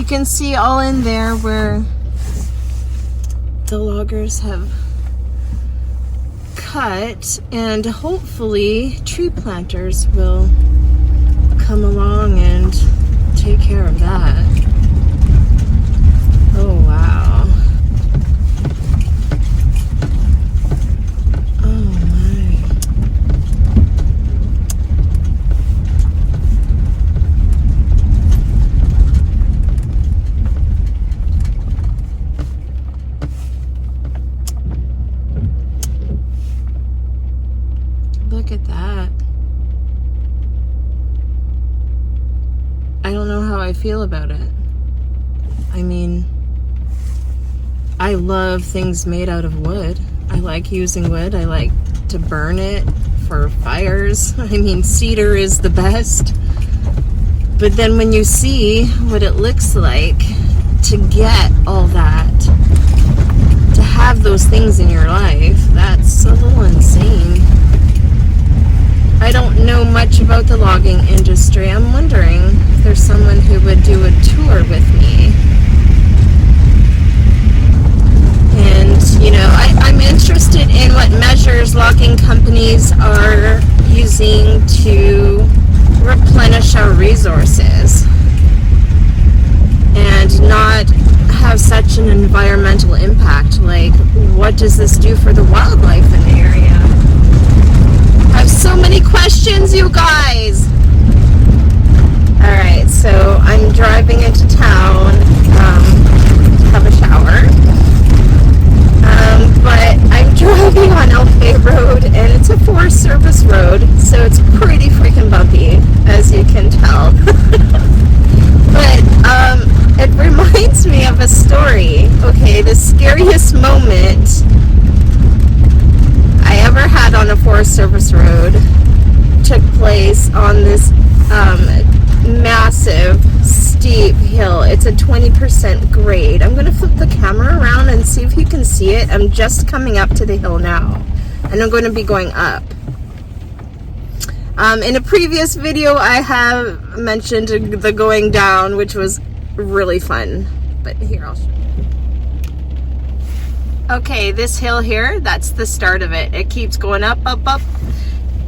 can see all in there where the loggers have cut, and hopefully tree planters will come along and take care of that. Oh wow. Oh my. Look at that. I don't know how I feel about it. I mean, I love things made out of wood. I like using wood. I like to burn it for fires. I mean, cedar is the best. But then when you see what it looks like to get all that, to have those things in your life, that's a little insane. I don't know much about the logging industry. I'm wondering if there's someone who would do a tour with me. And, you know, I'm interested in what measures logging companies are using to replenish our resources and not have such an environmental impact. Like, what does this do for the wildlife in the area? I have so many questions, you guys. Alright, so I'm driving into town to have a shower. But I'm driving on Elfay Road, and it's a Forest Service road, so it's pretty freaking bumpy, as you can tell. But it reminds me of a story. Okay, the scariest moment I ever had on a Forest Service road took place on this massive steep hill. It's a 20% grade. I'm going to flip the camera around and see if you can see it. I'm just coming up to the hill now, and I'm going to be going up. In a previous video, I have mentioned the going down, which was really fun. But here, I'll show you. Okay, this hill here, that's the start of it. It keeps going up, up, up.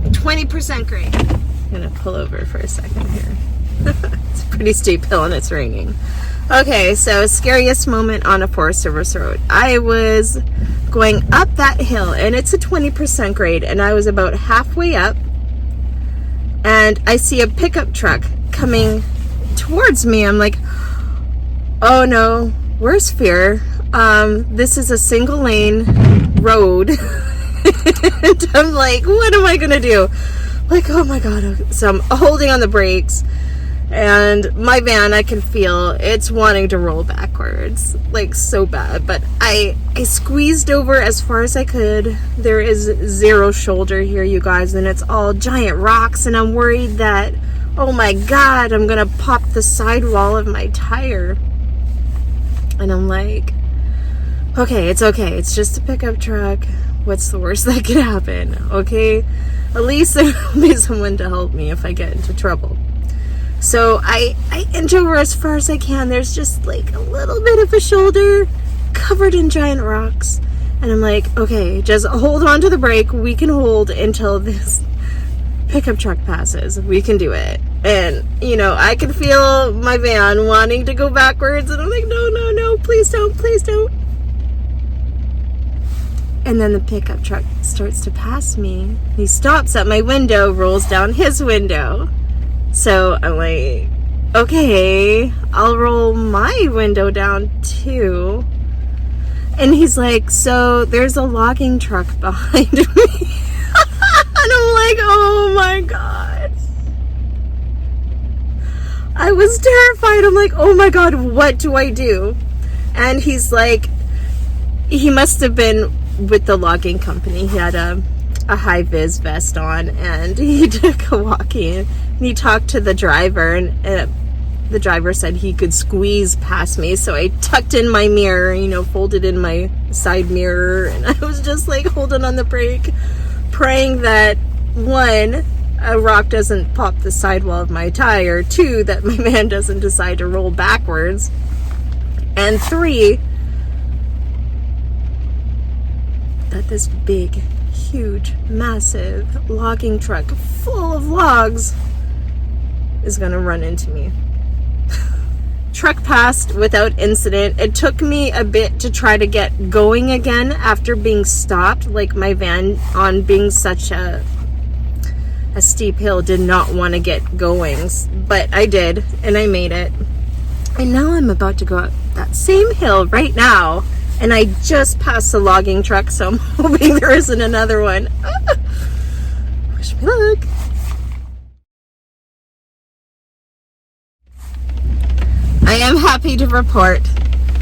20% grade. I'm going to pull over for a second here. It's a pretty steep hill and it's raining. Okay, so scariest moment on a Forest Service road. I was going up that hill, and it's a 20% grade, and I was about halfway up, and I see a pickup truck coming towards me. I'm like, oh no, worst fear. This is a single lane road. And I'm like, what am I gonna do? Like, oh my god. So I'm holding on the brakes, and my van, I can feel it's wanting to roll backwards, like so bad. But I squeezed over as far as I could. There is zero shoulder here, you guys, and it's all giant rocks, and I'm worried that, oh my god, I'm gonna pop the sidewall of my tire. And I'm like, okay, it's okay. It's just a pickup truck. What's the worst that could happen? Okay, at least there will be someone to help me if I get into trouble. So I inch over as far as I can. There's just like a little bit of a shoulder covered in giant rocks. And I'm like, okay, just hold on to the brake. We can hold until this pickup truck passes. We can do it. And, you know, I can feel my van wanting to go backwards. And I'm like, no, no, no, please don't, please don't. And then the pickup truck starts to pass me. He stops at my window, rolls down his window. So I'm like, okay, I'll roll my window down too. And he's like, so there's a logging truck behind me. And I'm like, oh my god. I was terrified. I'm like, oh my god, what do I do? And he's like, he must have been with the logging company. He had a high-vis vest on, and he took a walkie, and he talked to the driver, and the driver said he could squeeze past me. So I tucked in my mirror, you know, folded in my side mirror, and I was just like holding on the brake, praying that, one, a rock doesn't pop the sidewall of my tire, two, that my man doesn't decide to roll backwards. And 3, that this big, huge, massive logging truck full of logs is gonna run into me. Truck passed without incident. It took me a bit to try to get going again after being stopped. Like, my van, on being such a steep hill, did not want to get going, but I did, and I made it. And now I'm about to go up that same hill right now, and I just passed the logging truck, so I'm hoping there isn't another one. Wish me luck. I am happy to report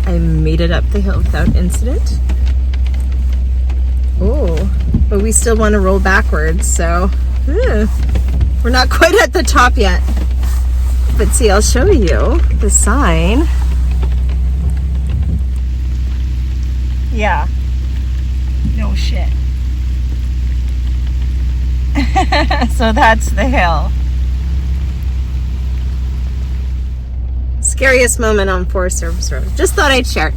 I made it up the hill without incident. Oh, but we still want to roll backwards, so we're not quite at the top yet. But see, I'll show you the sign. Yeah. No shit. So that's the hill. Scariest moment on Forest Service Road. Just thought I'd share.